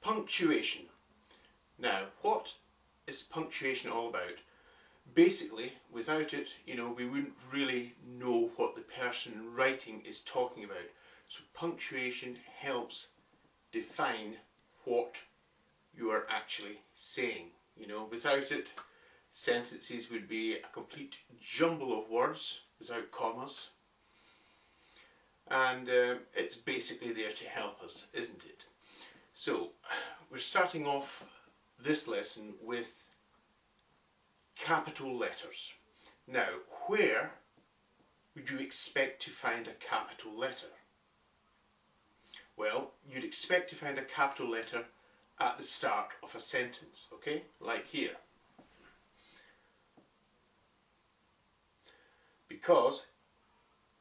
Punctuation. Now, what is punctuation all about? Basically, without it, we wouldn't really know what the person writing is talking about. So punctuation helps define what you are actually saying. Without it, sentences would be a complete jumble of words without commas. And it's basically there to help us, isn't it? So, we're starting off this lesson with capital letters. Now, where would you expect to find a capital letter? Well, you'd expect to find a capital letter at the start of a sentence, okay? Like here. Because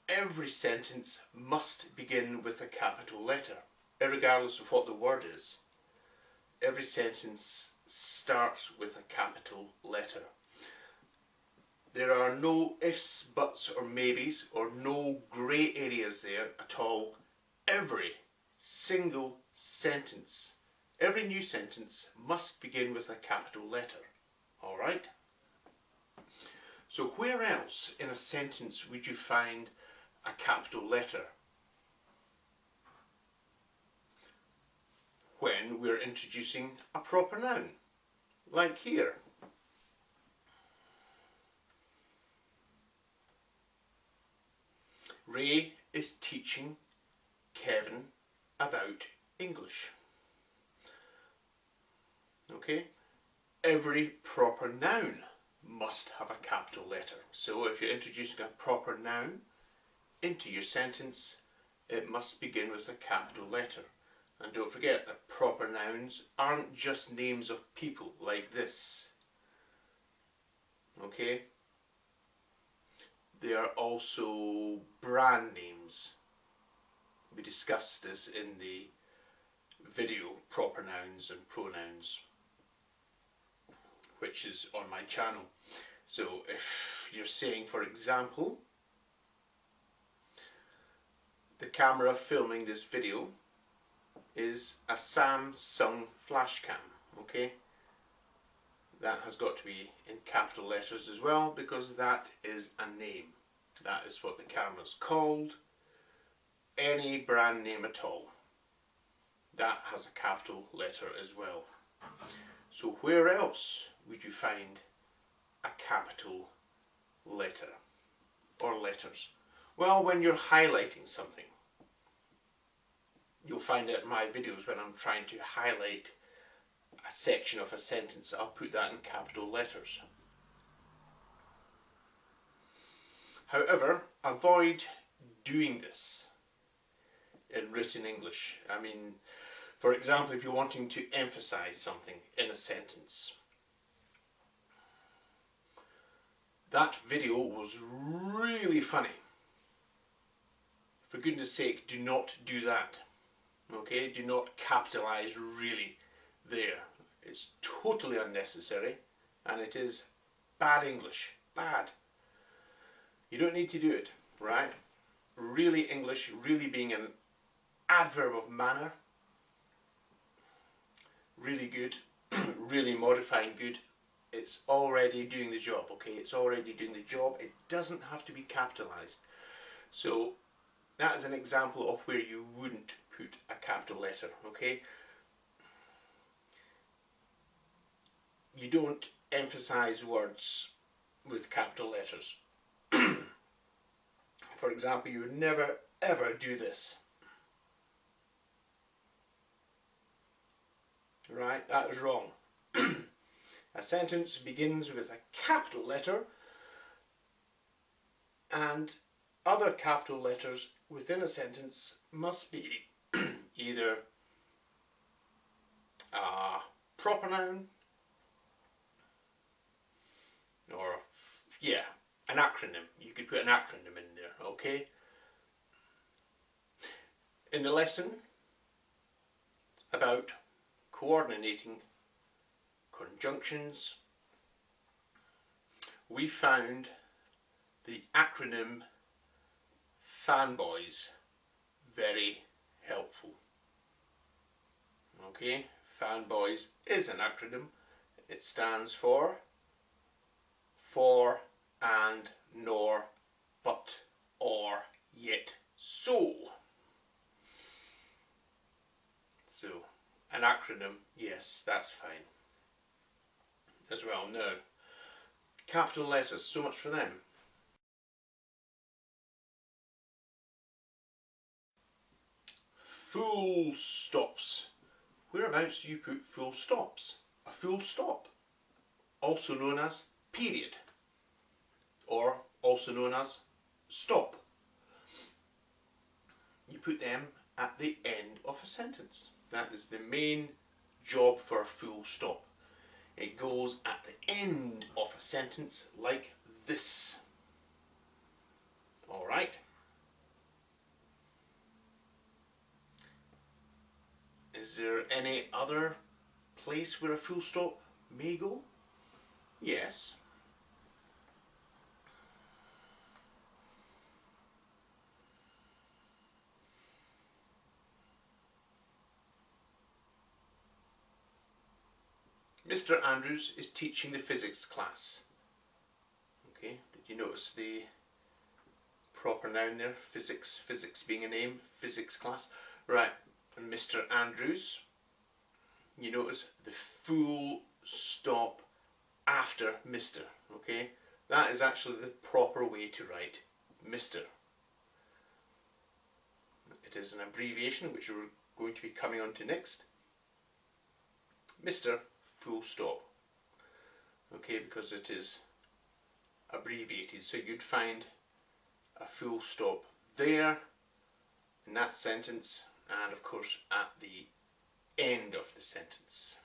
every sentence must begin with a capital letter, regardless of what the word is. Every sentence starts with a capital letter. There are no ifs, buts or maybes, or no grey areas there at all. Every single sentence, every new sentence must begin with a capital letter. Alright? So where else in a sentence would you find a capital letter? When we're introducing a proper noun, like here. Ray is teaching Kevin about English. Okay? Every proper noun must have a capital letter. So if you're introducing a proper noun into your sentence, it must begin with a capital letter. And don't forget that proper nouns aren't just names of people like this. Okay? They are also brand names. We discussed this in the video, proper nouns and pronouns, which is on my channel. So if you're saying, for example, the camera filming this video is a Samsung flash cam, okay? That has got to be in capital letters as well, because that is a name. That is what the camera's called. Any brand name at all. That has a capital letter as well. So where else would you find a capital letter or letters? Well, when you're highlighting something. You'll find that in my videos when I'm trying to highlight a section of a sentence, I'll put that in capital letters. However, avoid doing this in written English. I mean, for example, if you're wanting to emphasize something in a sentence. That video was really funny. For goodness sake, do not do that. Okay, do not capitalize really there. It's totally unnecessary and it is bad English. Bad. You don't need to do it, right? Really English, really being an adverb of manner. Really good, really modifying good. It's already doing the job, okay? It's already doing the job. It doesn't have to be capitalized. So that is an example of where you wouldn't put a capital letter, okay? You don't emphasize words with capital letters. For example, you would never ever do this. Right? That is wrong. A sentence begins with a capital letter and other capital letters within a sentence must be either a proper noun or, yeah, an acronym. You could put an acronym in there, okay? In the lesson about coordinating conjunctions, we found the acronym fanboys very helpful. Okay, fanboys is an acronym. It stands for and, nor, but, or, yet, so. So, an acronym, yes, that's fine. As well, now, capital letters, so much for them. Full stops. Whereabouts do you put full stops? A full stop, also known as period, or also known as stop. You put them at the end of a sentence. That is the main job for a full stop. It goes at the end of a sentence like this. Alright. Is there any other place where a full stop may go? Yes. Mr. Andrews is teaching the physics class. Okay, did you notice the proper noun there? Physics being a name, physics class. Right, and Mr. Andrews, you notice the full stop after Mr. Okay, that is actually the proper way to write Mr. It is an abbreviation which we're going to be coming on to next. Mr. full stop. Okay, because it is abbreviated, so you'd find a full stop there in that sentence, and of course at the end of the sentence.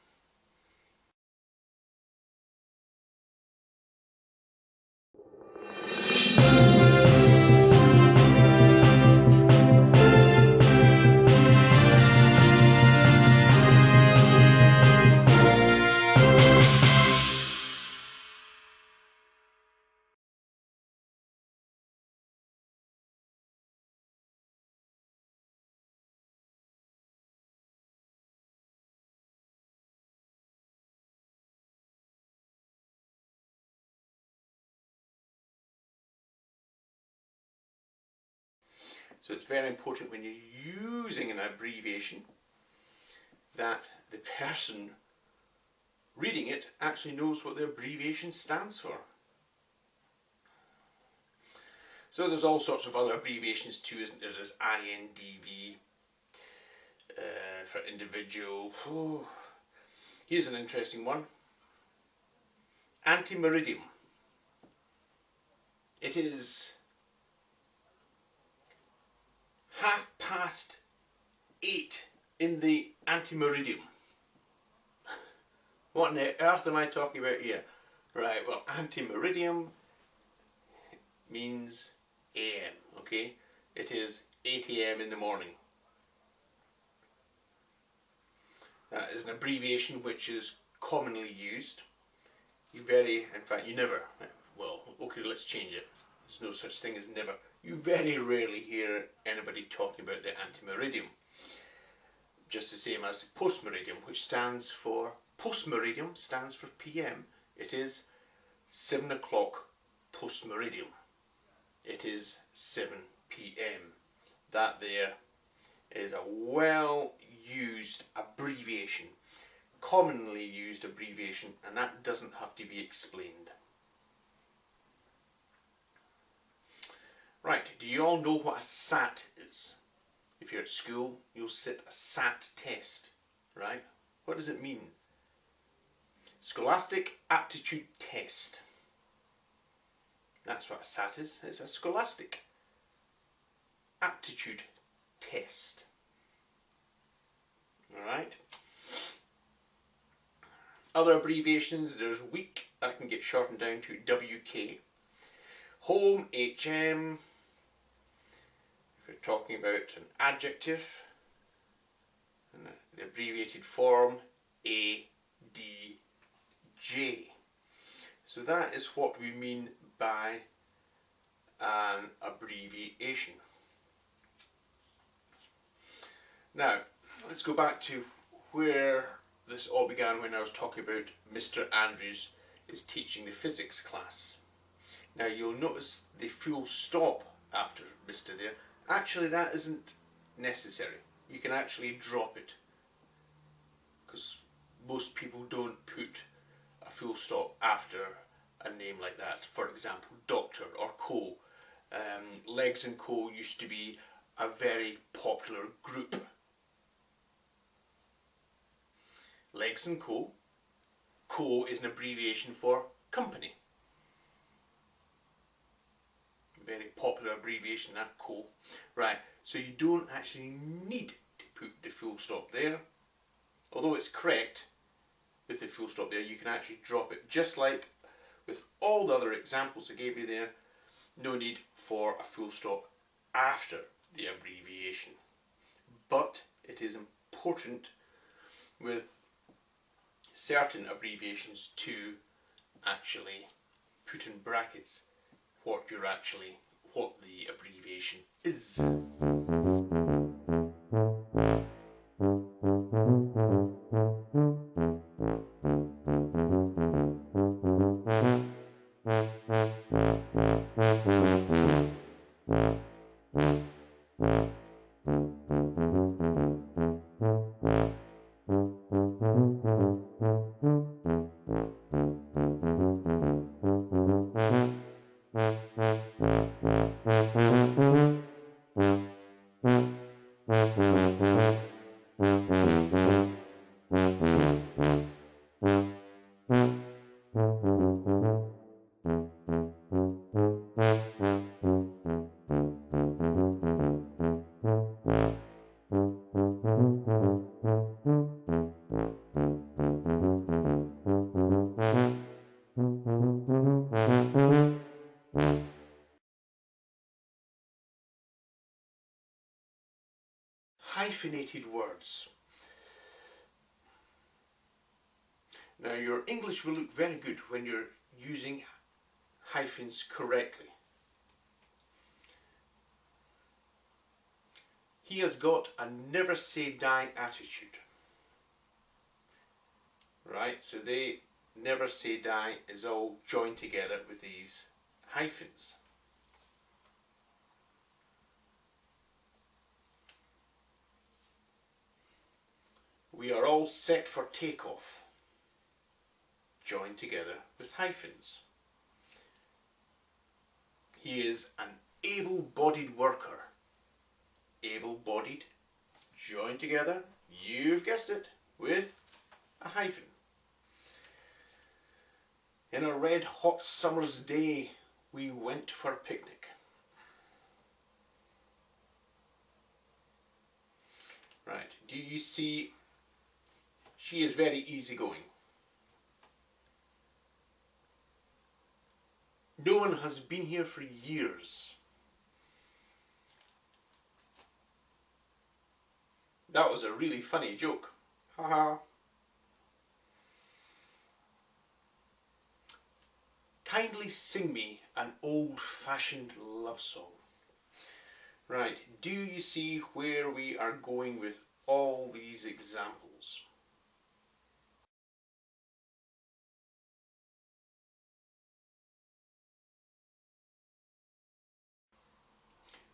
So it's very important when you're using an abbreviation that the person reading it actually knows what the abbreviation stands for. So there's all sorts of other abbreviations too, isn't there? There's INDV for individual. Oh. Here's an interesting one. Anti-meridium. It is 8:30 in the anti-meridium. What on the earth am I talking about here? Right, well, anti-meridium means AM, okay? It is 8 AM in the morning. That is an abbreviation which is commonly used. In fact, you never, well, okay, let's change it. There's no such thing as never. You very rarely hear anybody talking about the anti-meridium. Just the same as post-meridium, which stands for, post-meridium stands for PM. It is 7 o'clock post-meridium. It is 7 PM. That there is a well-used abbreviation, commonly used abbreviation, and that doesn't have to be explained. Right, do you all know what a SAT is? If you're at school, you'll sit a SAT test, right? What does it mean? Scholastic Aptitude Test. That's what a SAT is. It's a Scholastic Aptitude Test. Alright. Other abbreviations, there's week, that can get shortened down to WK. Home, HM. If you're talking about an adjective, and the abbreviated form, ADJ. So that is what we mean by an abbreviation. Now, let's go back to where this all began when I was talking about Mr. Andrews is teaching the physics class. Now you'll notice the full stop after Mr. there. Actually that isn't necessary. You can actually drop it, because most people don't put a full stop after a name like that. For example, Doctor or Co. Legs and Co. used to be a very popular group. Legs and Co. Co is an abbreviation for company. Very popular abbreviation, that Co. Right, so you don't actually need to put the full stop there. Although it's correct with the full stop there, you can actually drop it. Just like with all the other examples I gave you there, no need for a full stop after the abbreviation. But it is important with certain abbreviations to actually put in brackets what the abbreviation is. Hyphenated words. Now your English will look very good when you're using hyphens correctly. He has got a never say die attitude. Right, so they never say die is all joined together with these hyphens. We are all set for takeoff, joined together with hyphens. He is an able-bodied worker. Able-bodied, joined together, you've guessed it, with a hyphen. In a red hot summer's day, we went for a picnic. Right, do you see? She is very easygoing. No one has been here for years. That was a really funny joke. Haha. Kindly sing me an old-fashioned love song. Right, do you see where we are going with all these examples?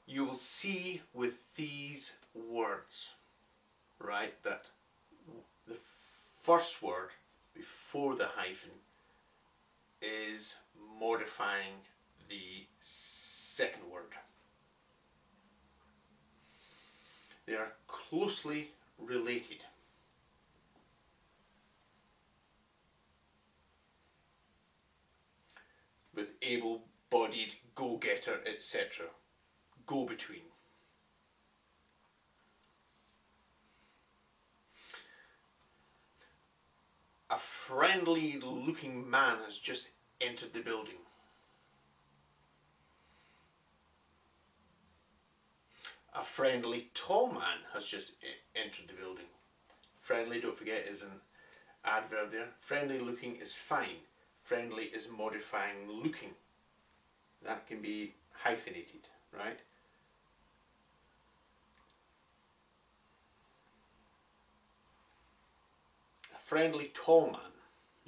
You will see with these words, right, that the first word before the hyphen is modifying the second word. They are closely related. With able-bodied, go-getter, etc. Go-between. A friendly-looking man has just entered the building. A friendly tall man has just entered the building. Friendly, don't forget, is an adverb there. Friendly looking is fine. Friendly is modifying looking. That can be hyphenated, right? A friendly tall man.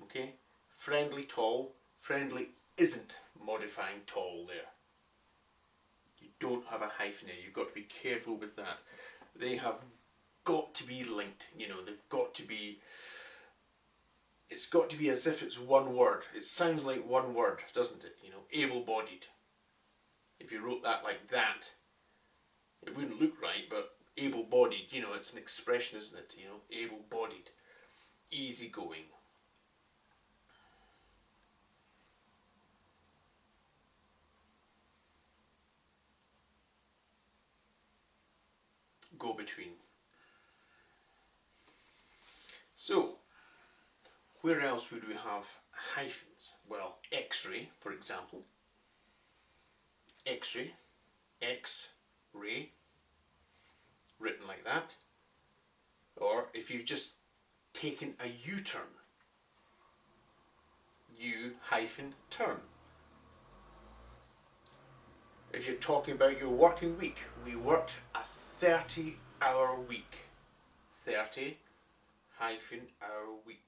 Okay, friendly tall, friendly isn't modifying tall there. You don't have a hyphen there. You've got to be careful with that. They have got to be linked. You know, they've got to be. It's got to be as if it's one word. It sounds like one word, doesn't it? You know, able-bodied. If you wrote that like that, it wouldn't look right, but able-bodied, you know, it's an expression, isn't it? You know, able-bodied, easygoing. Go-between. So, where else would we have hyphens? Well, X-ray, for example. X-ray, X-ray, written like that. Or if you've just taken a U-turn, U-turn. If you're talking about your working week, we worked a 30-hour week. 30-hour week.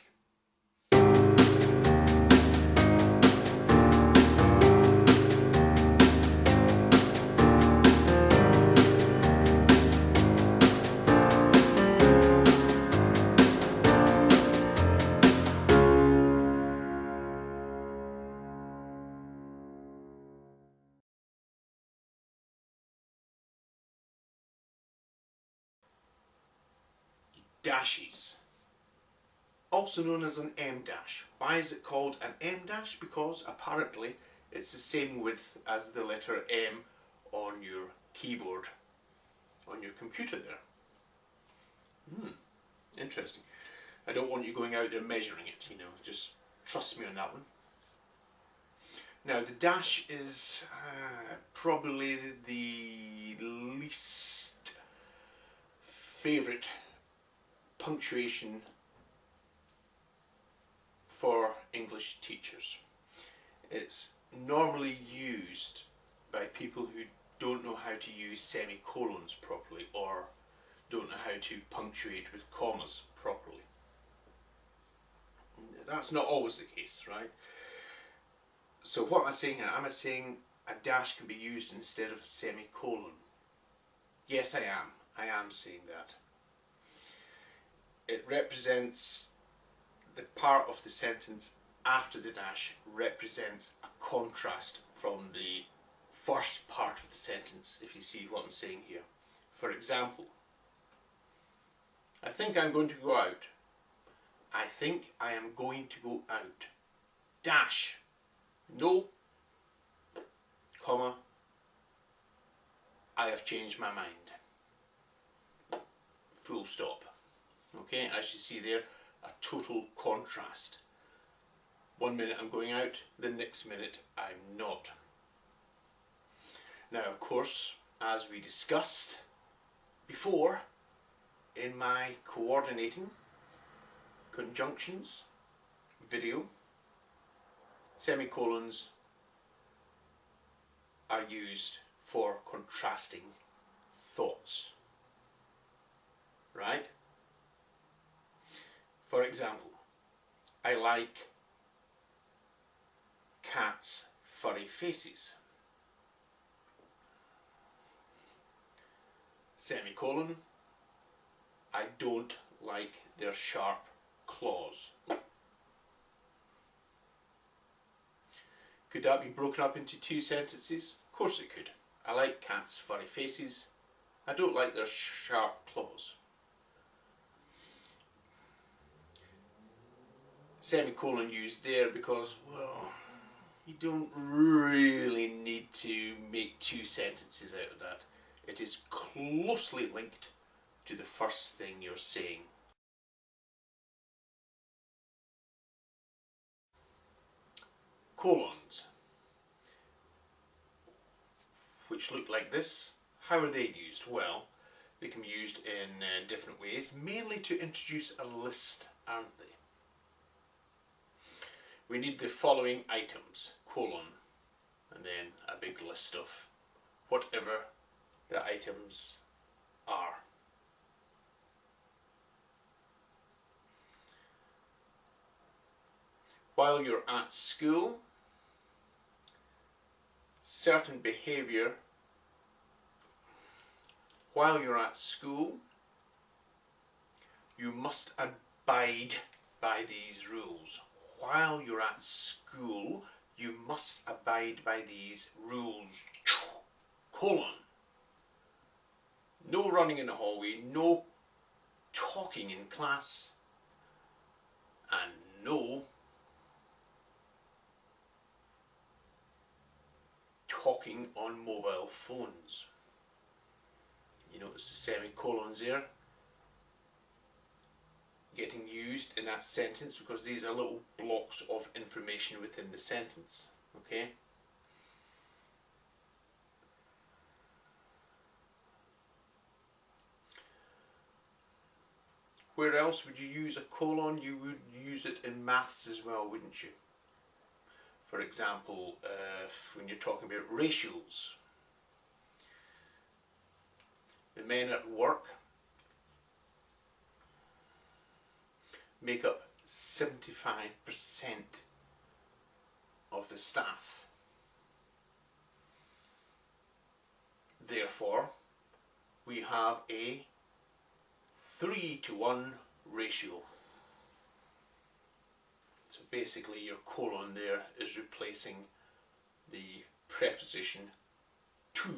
Dashes, also known as an M dash. Why is it called an M dash? Because apparently it's the same width as the letter M on your keyboard, on your computer there. Interesting. I don't want you going out there measuring it, you know, just trust me on that one. Now the dash is probably the least favourite punctuation for English teachers. It's normally used by people who don't know how to use semicolons properly or don't know how to punctuate with commas properly. That's not always the case, right? So what am I saying here? Am I saying a dash can be used instead of a semicolon? Yes, I am. I am saying that. It represents the part of the sentence after the dash represents a contrast from the first part of the sentence, if you see what I'm saying here. For example, I think I'm going to go out. I think I am going to go out. Dash. No. Comma. I have changed my mind. Full stop. Okay, as you see there, a total contrast. 1 minute I'm going out, the next minute I'm not. Now, of course, as we discussed before in my coordinating conjunctions video, semicolons are used for contrasting thoughts, right? For example, I like cats' furry faces. Semicolon, I don't like their sharp claws. Could that be broken up into two sentences? Of course it could. I like cats' furry faces. I don't like their sharp claws. Semicolon used there because, well, you don't really need to make two sentences out of that. It is closely linked to the first thing you're saying. Colons, which look like this. How are they used? Well, they can be used in different ways, mainly to introduce a list, aren't they? We need the following items, colon, and then a big list of whatever the items are. While you're at school, certain behaviour. While you're at school, you must abide by these rules. While you're at school, you must abide by these rules. Colon. No running in the hallway, no talking in class, and no talking on mobile phones. You notice the semicolons there getting used in that sentence because these are little blocks of information within the sentence. Okay? Where else would you use a colon? You would use it in maths as well, wouldn't you? For example, when you're talking about ratios. The men at work make up 75% of the staff. Therefore, we have a 3-to-1 ratio. So basically your colon there is replacing the preposition to.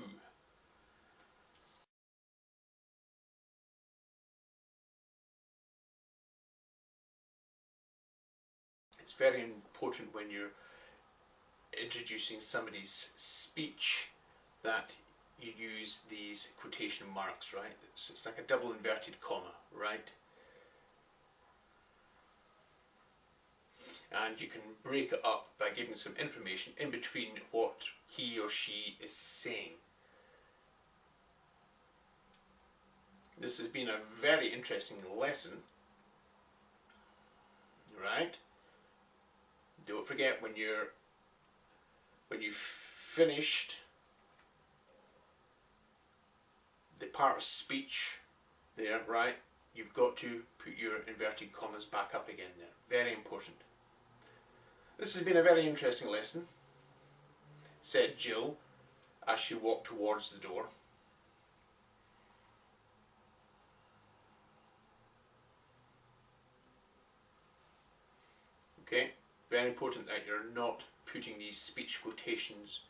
It's very important when you're introducing somebody's speech that you use these quotation marks, right? So it's like a double inverted comma, right? And you can break it up by giving some information in between what he or she is saying. This has been a very interesting lesson, right? Don't forget when you've finished the part of speech there, right, you've got to put your inverted commas back up again there. Very important. This has been a very interesting lesson, said Jill as she walked towards the door. Okay, very important that you're not putting these speech quotations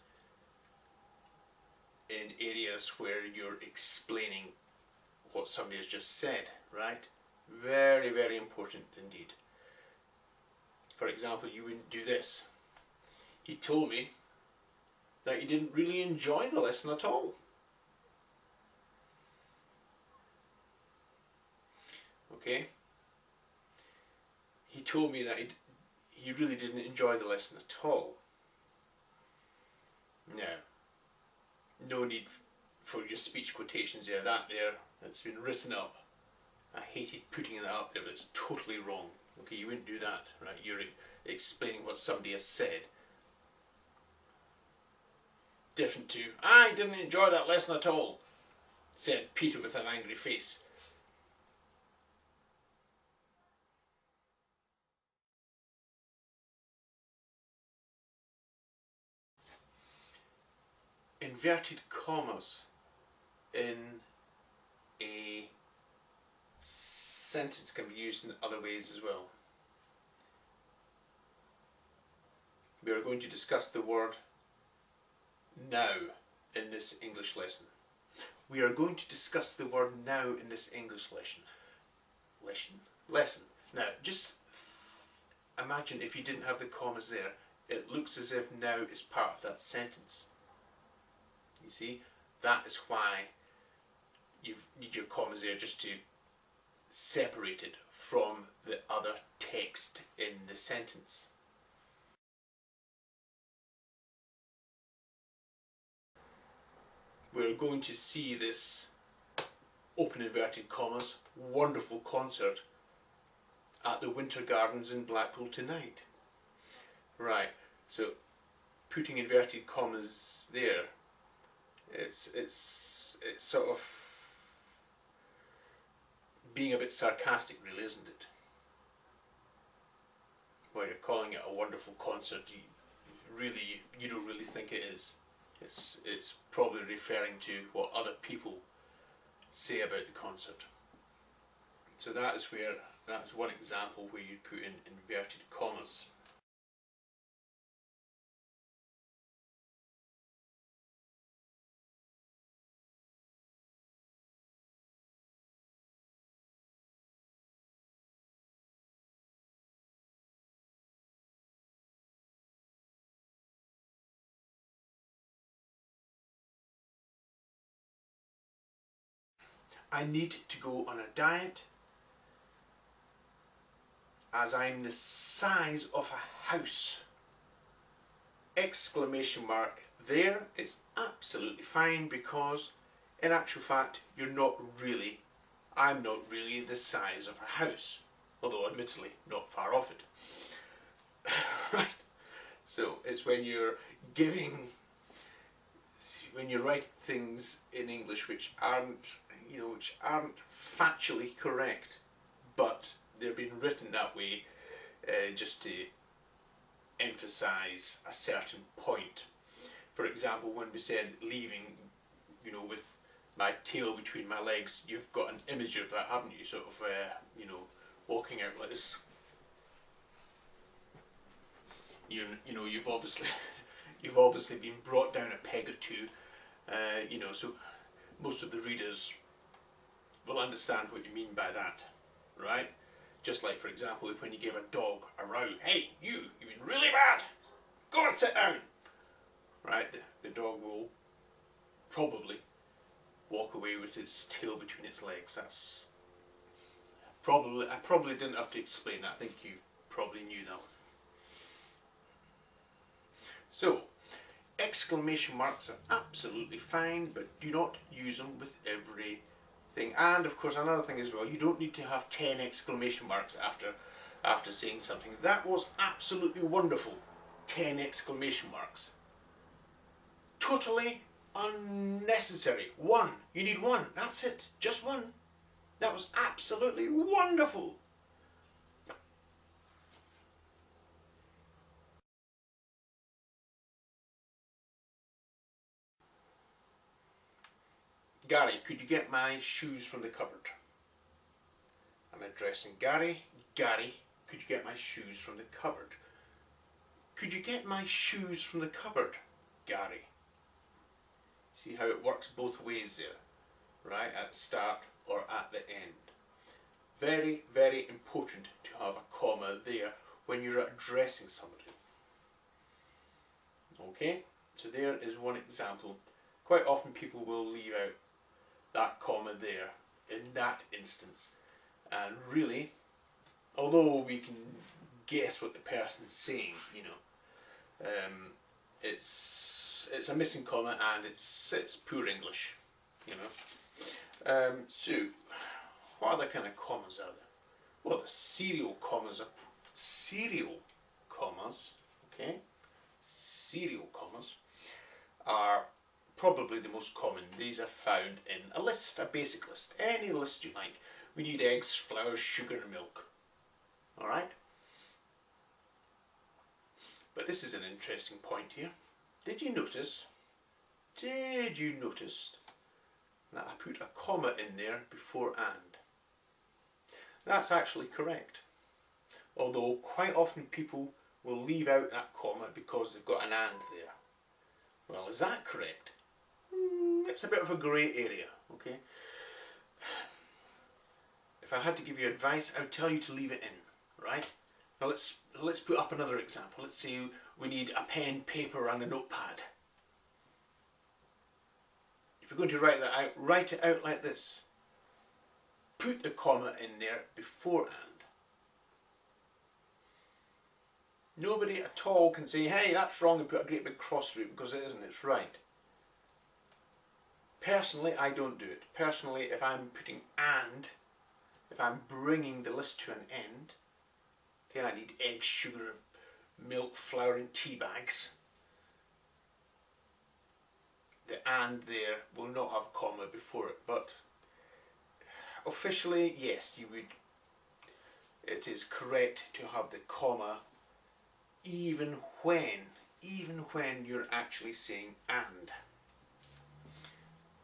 in areas where you're explaining what somebody has just said, right? Very, very important indeed. For example, you wouldn't do this. He told me that he didn't really enjoy the lesson at all. Okay? He told me that he really didn't enjoy the lesson at all. Now, no need for your speech quotations there. That there, that's been written up. I hated putting that up there, but it's totally wrong. Okay, you wouldn't do that, right? You're explaining what somebody has said. Different to, I didn't enjoy that lesson at all, said Peter with an angry face. Inverted commas in a sentence can be used in other ways as well. We are going to discuss the word now in this English lesson. We are going to discuss the word now in this English lesson. Now, just imagine if you didn't have the commas there. It looks as if now is part of that sentence. You see, that is why you need your commas there, just to separate it from the other text in the sentence. We're going to see this open inverted commas wonderful concert at the Winter Gardens in Blackpool tonight. Right, so putting inverted commas there, it's sort of being a bit sarcastic, really, isn't it? Well, you're calling it a wonderful concert, you don't really think it is. It's probably referring to what other people say about the concert. So that's one example where you put in inverted commas. I need to go on a diet as I'm the size of a house. Exclamation mark there is absolutely fine, because in actual fact I'm not really the size of a house, although admittedly not far off it. Right? So it's when you're writing things in English which aren't factually correct, but they're being written that way just to emphasize a certain point. For example, when we said leaving, with my tail between my legs, you've got an image of that, haven't you? Sort of, walking out like this. You've obviously been brought down a peg or two. So most of the readers will understand what you mean by that, right? Just like, for example, if when you give a dog a row, hey, you've been really bad, go and sit down, right? The dog will probably walk away with its tail between its legs. I probably didn't have to explain that. I think you probably knew that one. So, exclamation marks are absolutely fine, but do not use them with every thing. And of course, another thing as well, you don't need to have 10 exclamation marks after saying something. That was absolutely wonderful. 10 exclamation marks. Totally unnecessary. One. You need one. That's it. Just one. That was absolutely wonderful. Gary, could you get my shoes from the cupboard? I'm addressing Gary. Gary, could you get my shoes from the cupboard? Could you get my shoes from the cupboard, Gary? See how it works both ways there, right? At the start or at the end. Very, very important to have a comma there when you're addressing somebody. Okay, so there is one example. Quite often people will leave out that comma there in that instance, and really, although we can guess what the person's saying, it's a missing comma and it's poor English, So what other kind of commas are there? Well, the serial commas okay, serial commas are probably the most common. These are found in a list, a basic list, any list you like. We need eggs, flour, sugar and milk. Alright? But this is an interesting point here. Did you notice that I put a comma in there before and? That's actually correct. Although quite often people will leave out that comma because they've got an and there. Well, is that correct? It's a bit of a grey area, okay? If I had to give you advice, I would tell you to leave it in, right? Now let's put up another example. Let's say we need a pen, paper and a notepad. If you're going to write that out, write it out like this. Put the comma in there before and. Nobody at all can say, hey, that's wrong, and put a great big cross through it, because it isn't, it's right. Personally, I don't do it. Personally, if I'm putting and, if I'm bringing the list to an end, okay, I need eggs, sugar, milk, flour and tea bags. The and there will not have comma before it, but officially, yes, it is correct to have the comma even when you're actually saying and.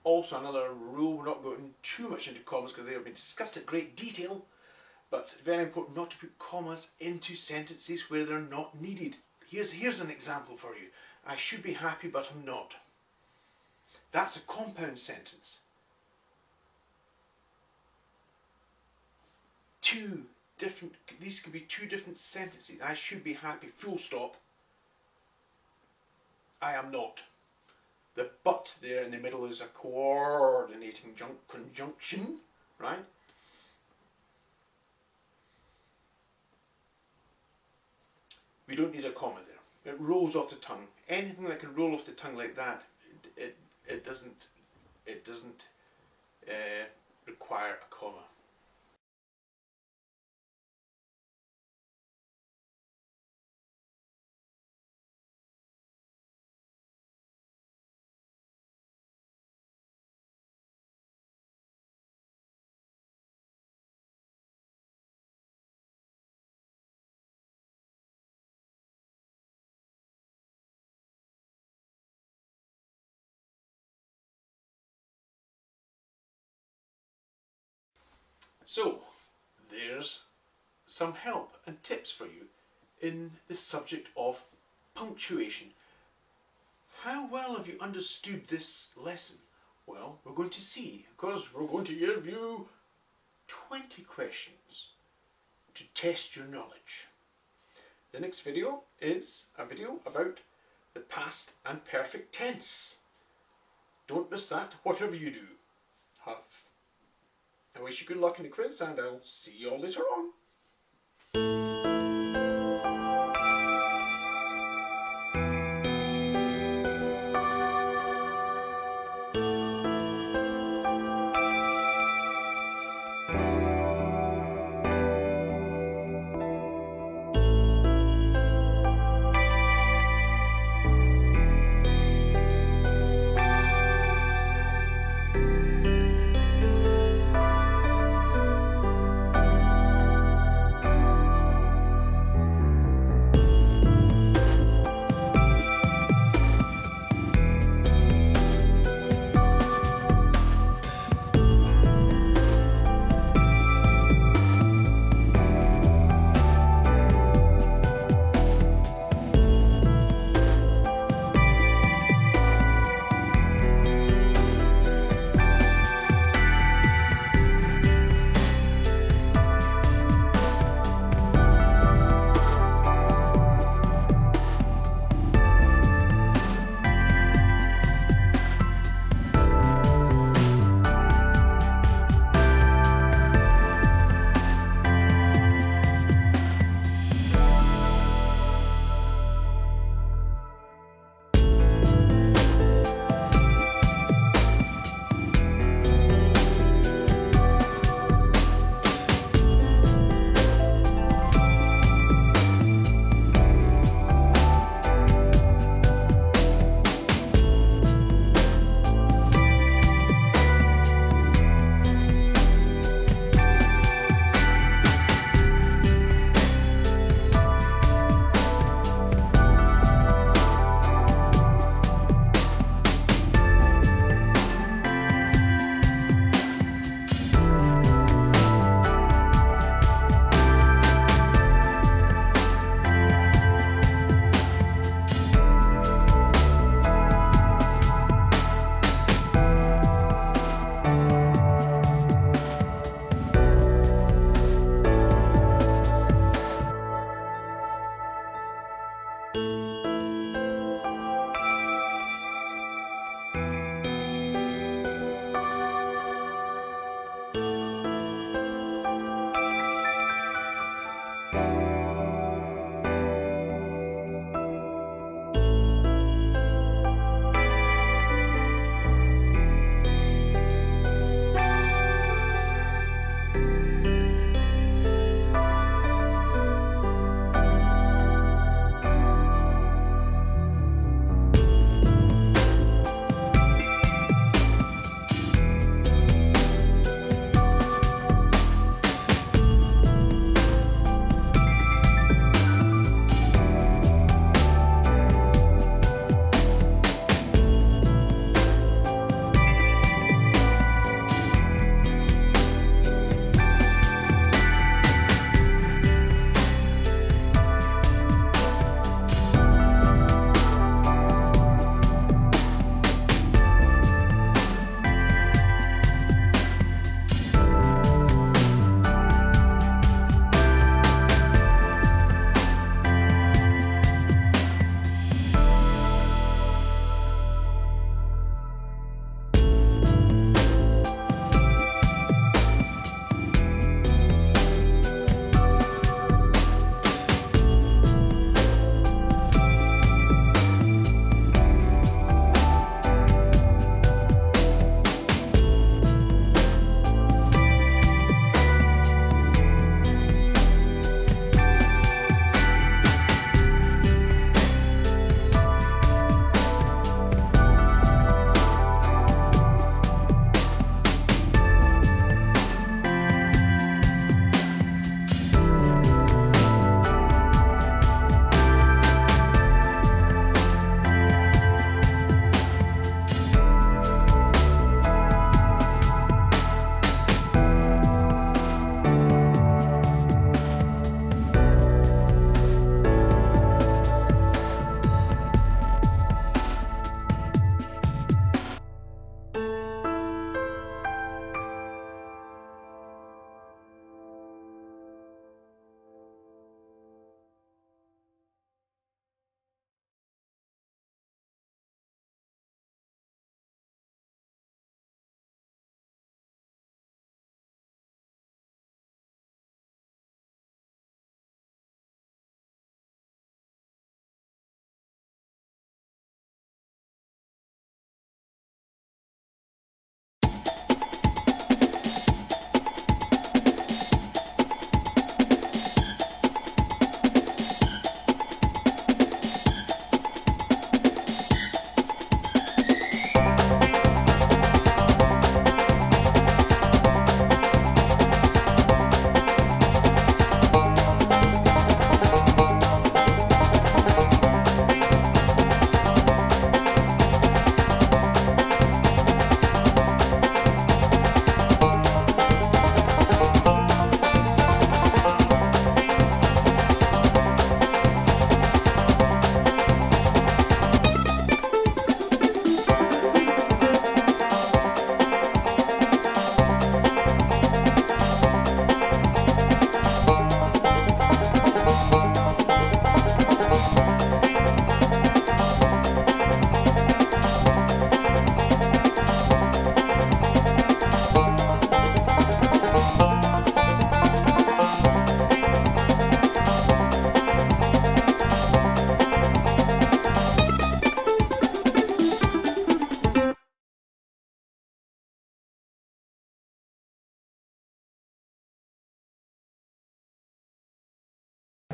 Also, another rule, we're not going too much into commas because they have been discussed at great detail, but very important not to put commas into sentences where they're not needed. Here's an example for you. I should be happy, but I'm not. That's a compound sentence. These could be two different sentences. I should be happy, full stop. I am not. The but there in the middle is a coordinating conjunction, right? We don't need a comma there. It rolls off the tongue. Anything that can roll off the tongue like that, it doesn't require a comma. So, there's some help and tips for you in the subject of punctuation. How well have you understood this lesson? Well, we're going to see, because we're going to give you 20 questions to test your knowledge. The next video is a video about the past and perfect tense. Don't miss that, whatever you do. I wish you good luck in the quiz, and I'll see you all later on.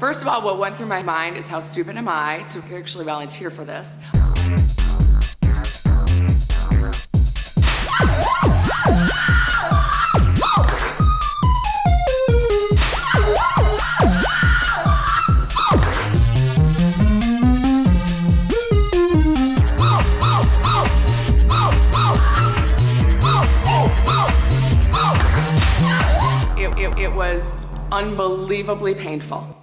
First of all, what went through my mind is how stupid am I to actually volunteer for this? It was unbelievably painful.